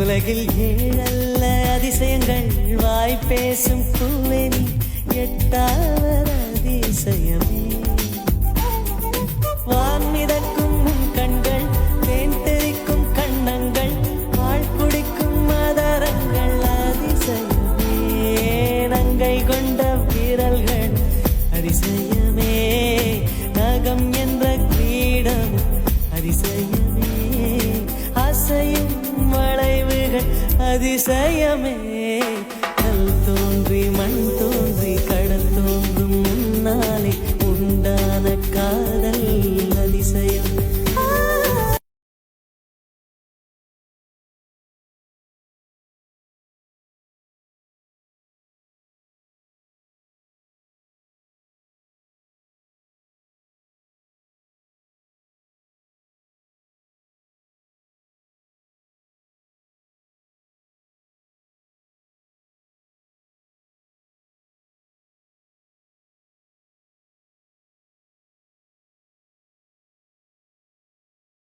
உலகில் ஏழல்ல அதிசயங்கள் வாய் பேசும் பூவெனி எட்டாவது அதிசயமே வான் மிதக்கும் கண்கள் தேன் தெறிக்கும் கண்ணங்கள் பால் குடிக்கும் மதரங்கள் அதிசயமே நங்கை கொண்ட வீரல்கள் அதிசயமே நகம் என்ற கிரீடம் அதிசயமே அசையும் வளைவுகள் அதிசயமே கல் தோன்றி மண் தோன்றி கடல் தோன்றும் முன்னாலே உண்டான காதல்